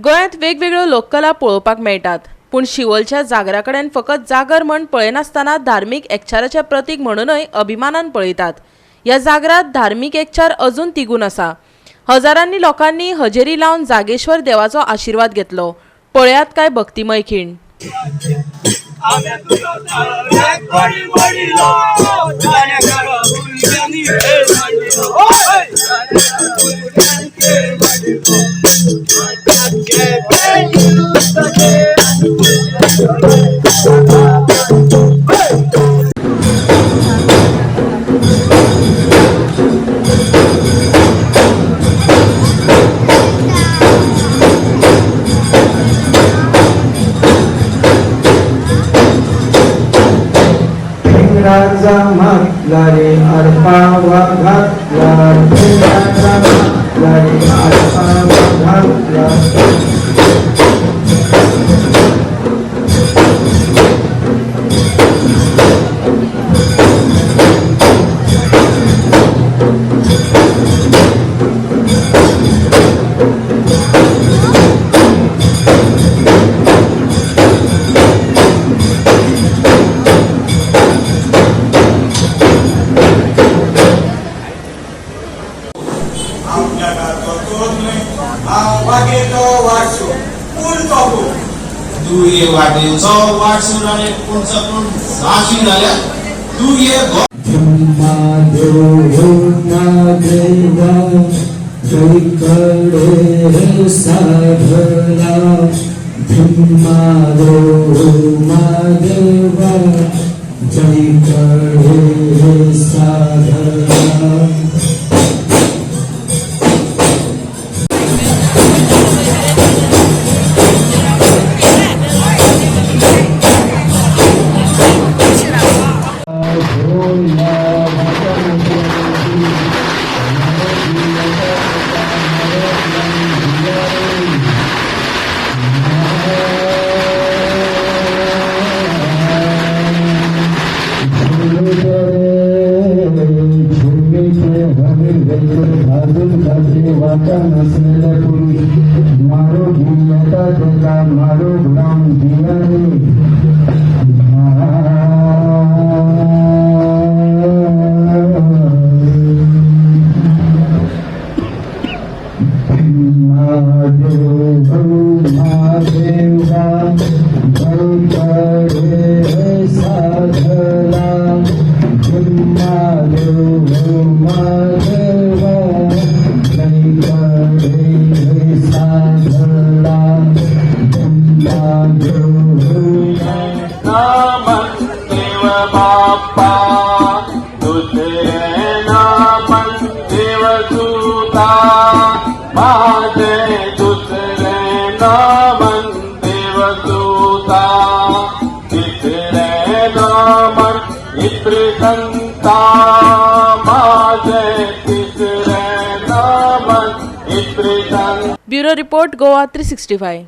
गोंयांत वेगवेगळ्यो लोककला पळोवपाक मेळटात, पूण शिवोलच्या जागराकडेन फकत जागर म्हण पळयनासतना धार्मीक एकचाराचें प्रतीक म्हणूनय अभिमानान पळयतात। ह्या जागरात धार्मीक एकचार अजून तिगून आसा। हजारांनी लोकांनी हजेरी लावन जागेश्वर देवाचो आशीर्वाद घेतलो। पळयात काय भक्तिमय खीण। राजा म्हटला रे अर्पावा घातला, राजा म्हटला रे अर्पावा घातला। तू ये वाटेचो वाटसून आनी पुणचपूण साशी जाल्या तू ये महादेव महादेवा जयकडे साधला, महादेव महादेवा जयकडे साधला। मारो दुनिया का मारो गुलाम दिया रे। महादेवा साधला, महादेव महादेवा बाप्पा तुझे नामन देवदूता, माझे दुसरे नामन देवदूता, तिसरे नामन इत्रसंता, माझे तिसरे नामन इत्रसंता। Bureau report Goa 365।